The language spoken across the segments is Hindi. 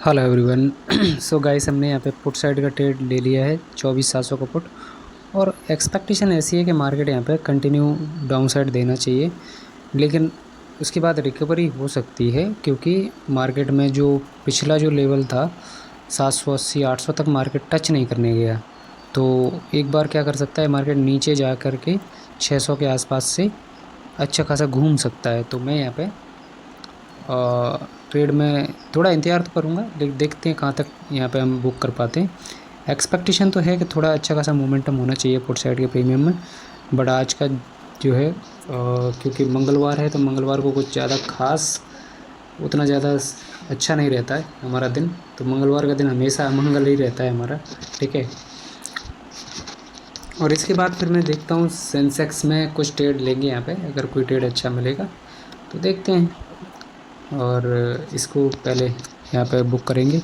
Hello everyone. सो गाइस, हमने यहाँ पे पुट साइड का ट्रेड ले लिया है 24,700 का पुट। और एक्सपेक्टेशन ऐसी है कि मार्केट यहाँ पे कंटिन्यू डाउन साइड देना चाहिए, लेकिन उसके बाद रिकवरी हो सकती है, क्योंकि मार्केट में जो पिछला जो लेवल था 780 800 तक मार्केट टच नहीं करने गया। तो एक बार क्या कर सकता है, मार्केट नीचे जा कर के 600 के आसपास से अच्छा खासा घूम सकता है। तो मैं यहाँ पे ट्रेड में थोड़ा इंतज़ार तो करूँगा, लेकिन देखते हैं कहाँ तक यहाँ पे हम बुक कर पाते हैं। एक्सपेक्टेशन तो है कि थोड़ा अच्छा खासा मोमेंटम होना चाहिए पुट साइड के प्रीमियम में, बट आज का जो है क्योंकि मंगलवार है, तो मंगलवार को कुछ ज़्यादा खास उतना ज़्यादा अच्छा नहीं रहता है हमारा दिन। तो मंगलवार का दिन हमेशा मंगल ही रहता है हमारा, ठीक है। और इसके बाद फिर मैं देखता हूँ सेंसेक्स में कुछ ट्रेड लेंगे यहाँ पे, अगर कोई ट्रेड अच्छा मिलेगा तो देखते हैं। और इसको पहले यहाँ पे बुक करेंगे।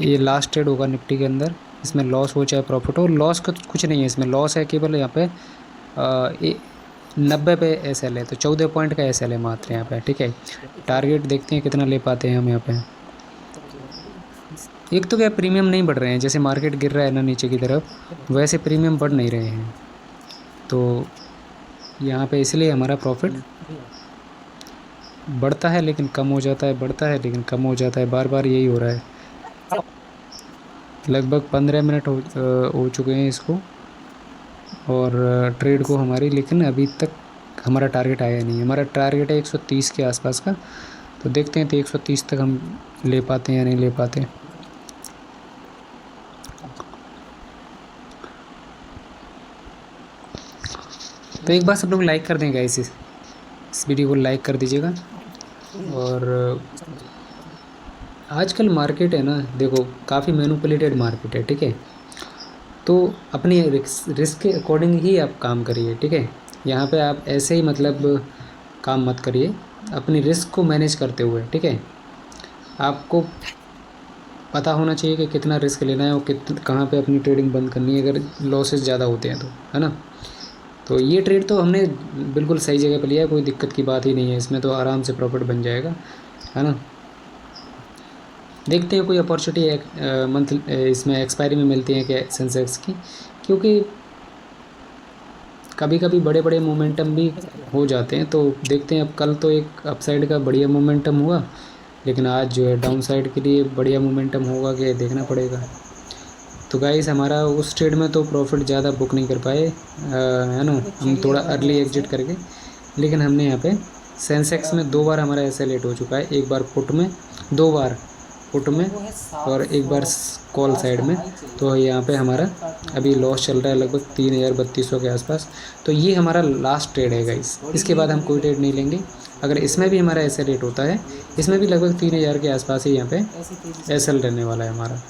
ये लास्ट ट्रेड होगा निफ्टी के अंदर, इसमें लॉस हो चाहे प्रॉफिट हो। लॉस का कुछ नहीं है इसमें, लॉस है केवल यहाँ पे 90 पे एस एल है, तो 14 पॉइंट का एस एल है मात्र यहाँ पे, ठीक है। टारगेट देखते हैं कितना ले पाते हैं हम यहाँ पे। एक तो क्या प्रीमियम नहीं बढ़ रहे हैं, जैसे मार्केट गिर रहा है ना नीचे की तरफ, वैसे प्रीमियम बढ़ नहीं रहे हैं। तो यहाँ पे इसलिए हमारा प्रॉफिट बढ़ता है लेकिन कम हो जाता है, बढ़ता है लेकिन कम हो जाता है, बार बार यही हो रहा है। लगभग 15 मिनट हो चुके हैं इसको और ट्रेड को हमारी, लेकिन अभी तक हमारा टारगेट आया नहीं। हमारा टारगेट है 130 के आसपास का, तो देखते हैं तो 130 तक हम ले पाते हैं या नहीं ले पाते। तो एक बार सब लोग लाइक कर देंगे इस वीडियो को लाइक कर दीजिएगा। और आजकल मार्केट है ना, देखो काफ़ी मैनिपुलेटेड मार्केट है, ठीक है। तो अपनी रिस्क के अकॉर्डिंग ही आप काम करिए, ठीक है। यहाँ पे आप ऐसे ही मतलब काम मत करिए, अपनी रिस्क को मैनेज करते हुए, ठीक है। आपको पता होना चाहिए कि कितना रिस्क लेना है और कहाँ पे अपनी ट्रेडिंग बंद करनी है अगर लॉसेस ज़्यादा होते हैं तो, है ना। तो ये ट्रेड तो हमने बिल्कुल सही जगह पे लिया है, कोई दिक्कत की बात ही नहीं है इसमें, तो आराम से प्रॉफिट बन जाएगा, है ना। देखते हैं कोई अपॉर्चुनिटी मंथ इसमें एक्सपायरी में मिलती है क्या सेंसेक्स की, क्योंकि कभी कभी बड़े बड़े मोमेंटम भी हो जाते हैं। तो देखते हैं, अब कल तो एक अपसाइड का बढ़िया मोमेंटम हुआ, लेकिन आज जो है डाउन साइड के लिए बढ़िया मोमेंटम होगा कि देखना पड़ेगा। तो गाइस, हमारा उस ट्रेड में तो प्रॉफिट ज़्यादा बुक नहीं कर पाए, है ना। हम थोड़ा अर्ली एग्जिट करके, लेकिन हमने यहाँ पे सेंसेक्स में 2 बार हमारा ऐसा लेट हो चुका है, एक बार पुट में, 2 बार पुट में और एक बार कॉल साइड में। तो यहाँ पे हमारा अभी लॉस चल रहा है लगभग 3,3200 के आसपास। तो ये हमारा लास्ट ट्रेड है गाइस, इसके बाद हम कोई ट्रेड नहीं लेंगे। अगर इसमें भी हमारा ऐसा रेट होता है, इसमें भी लगभग 3,000 के आसपास ही यहाँ पे एसएल रहने वाला है हमारा।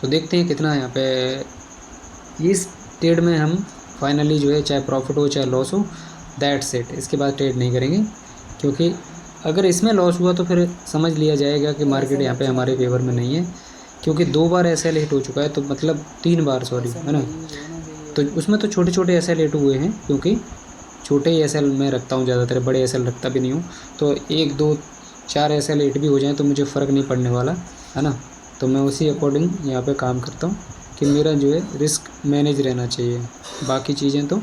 तो देखते हैं कितना यहाँ पे इस ट्रेड में हम फाइनली जो है, चाहे प्रॉफिट हो चाहे लॉस हो, दैट्स इट। इसके बाद ट्रेड नहीं करेंगे, क्योंकि अगर इसमें लॉस हुआ तो फिर समझ लिया जाएगा कि मार्केट यहाँ पे हमारे फेवर में नहीं है, क्योंकि 2 बार ऐसा हिट हो चुका है, तो मतलब 3 बार, सॉरी, है ना। तो उसमें तो छोटे छोटे एस हिट हुए हैं, क्योंकि छोटे ही एस मैं रखता हूँ ज़्यादातर, बड़े एस रखता भी नहीं हूँ। तो 1 2 4 एस हिट भी हो जाए तो मुझे फ़र्क नहीं पड़ने वाला, है ना। तो मैं उसी अकॉर्डिंग यहाँ पे काम करता हूँ कि मेरा जो है रिस्क मैनेज रहना चाहिए। बाकी चीज़ें तो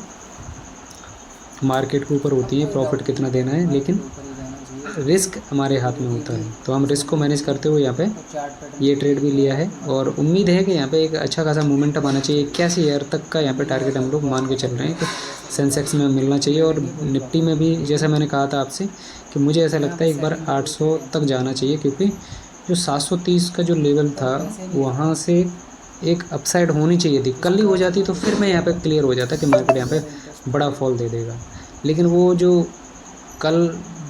मार्केट के ऊपर होती हैं, प्रॉफिट कितना देना है, लेकिन रिस्क हमारे हाथ में होता है। तो हम रिस्क को मैनेज करते हुए यहाँ पे ये ट्रेड भी लिया है, और उम्मीद है कि यहाँ पे एक अच्छा खासा मोमेंटम आना चाहिए। 81,000 तक का यहाँ पे टारगेट हम लोग मान के चल रहे हैं कि सेंसेक्स में मिलना चाहिए। और निफ्टी में भी जैसा मैंने कहा था आपसे कि मुझे ऐसा लगता है एक बार 800 तक जाना चाहिए, क्योंकि जो 730 का जो लेवल था वहाँ से एक अपसाइड होनी चाहिए थी। कल ही हो जाती तो फिर मैं यहाँ पे क्लियर हो जाता कि मार्केट यहाँ पे बड़ा फॉल दे देगा, लेकिन वो जो कल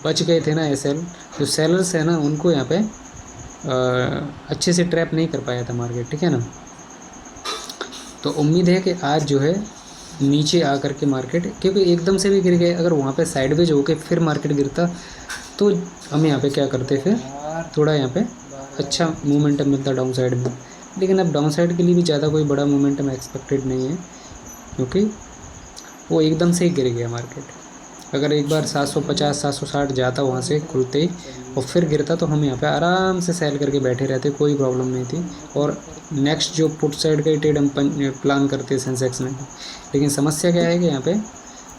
बच गए थे ना एसएल, जो सेलर्स है ना, उनको यहाँ पे अच्छे से ट्रैप नहीं कर पाया था मार्केट, ठीक है ना। तो उम्मीद है कि आज जो है नीचे आकर के मार्केट, क्योंकि एकदम से भी गिर गए, अगर वहाँ पे साइडवेज होके फिर मार्केट गिरता तो हम यहाँ पे क्या करते, फिर थोड़ा यहाँ पे अच्छा मोमेंटम मिलता डाउन साइड में। लेकिन अब डाउन साइड के लिए भी ज़्यादा कोई बड़ा मोमेंटम एक्सपेक्टेड नहीं है, क्योंकि वो एकदम से ही गिर गया मार्केट। अगर एक बार 750 760 जाता वहाँ से खुलते ही और फिर गिरता तो हम यहाँ पे आराम से सेल करके बैठे रहते, कोई प्रॉब्लम नहीं थी। और नेक्स्ट जो पुट साइड का ही ट्रेड हम प्लान करते सेंसेक्स में। लेकिन समस्या क्या है कि यहाँ पे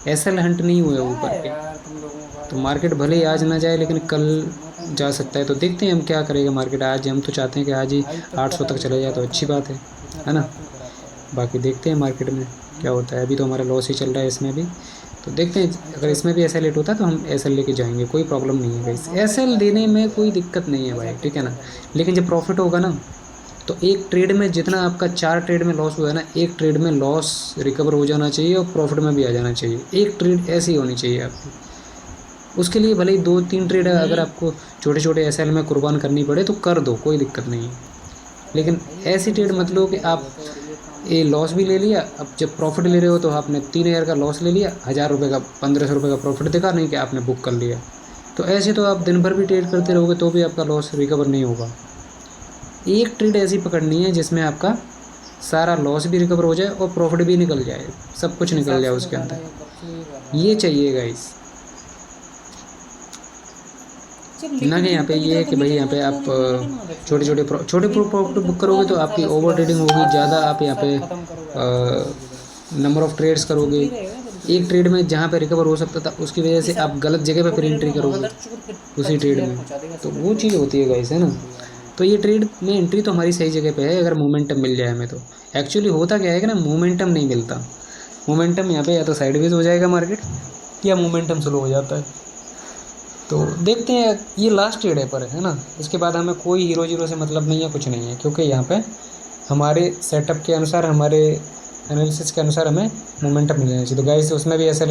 एसएल हंट नहीं हुआ है ऊपर के, तो मार्केट भले ही आज ना जाए लेकिन कल जा सकता है। तो देखते हैं हम क्या करेगा मार्केट आज। हम तो चाहते हैं कि आज ही 800 तक चले जाए तो अच्छी बात है ना। बाकी देखते हैं मार्केट में क्या होता है। अभी तो हमारा लॉस ही चल रहा है इसमें भी, तो देखते हैं अगर इसमें भी ऐसा लेट होता है तो हम एसएल लेके जाएंगे, कोई प्रॉब्लम नहीं है भाई। एसएल देने में कोई दिक्कत नहीं है भाई, ठीक है ना। लेकिन जब प्रॉफिट होगा ना, तो एक ट्रेड में जितना आपका 4 ट्रेड में लॉस हुआ है ना, एक ट्रेड में लॉस रिकवर हो जाना चाहिए और प्रॉफिट में भी आ जाना चाहिए। एक ट्रेड ऐसी होनी चाहिए आपकी। उसके लिए भले ही 2-3 ट्रेड अगर आपको छोटे छोटे एसएल में कुर्बान करनी पड़े तो कर दो, कोई दिक्कत नहीं है। लेकिन ऐसी ट्रेड मत लो कि आप ये लॉस भी ले लिया, अब जब प्रॉफिट ले रहे हो तो आपने 3000 का लॉस ले लिया, 1000 रुपये का 1500 रुपये का प्रॉफिट दिखा नहीं कि आपने बुक कर लिया। तो ऐसे तो आप दिन भर भी ट्रेड करते रहोगे तो भी आपका लॉस रिकवर नहीं होगा। एक ट्रेड ऐसी पकड़नी है जिसमें आपका सारा लॉस भी रिकवर हो जाए और प्रॉफिट भी निकल जाए, सब कुछ निकल जाए उसके अंदर। ये चाहिए गाइस, ना कि यहाँ पे ये है कि भाई यहाँ पे आप छोटे प्रॉफिट बुक करोगे तो आपकी ओवर ट्रेडिंग होगी ज़्यादा। आप यहाँ पे नंबर ऑफ़ ट्रेड्स करोगे, एक ट्रेड में जहाँ पे रिकवर हो सकता था उसकी वजह से आप गलत जगह पे फिर एंट्री करोगे उसी ट्रेड में, तो वो चीज़ होती है गाइस, है ना। तो ये ट्रेड में एंट्री तो हमारी सही जगह पे है अगर मोमेंटम मिल जाए हमें। तो एक्चुअली होता क्या है कि ना, मोमेंटम नहीं मिलता। मोमेंटम यहाँ पे या तो साइडवेज हो जाएगा मार्केट या मोमेंटम स्लो हो जाता है। तो देखते हैं, ये लास्ट ट्रेड है पर, है ना। इसके बाद हमें कोई हीरो जीरो से मतलब नहीं है, कुछ नहीं है, क्योंकि यहाँ पे हमारे सेटअप के अनुसार, हमारे एनालिसिस के अनुसार हमें मोमेंटम मिलना चाहिए। तो गाइस उसमें भी ऐसा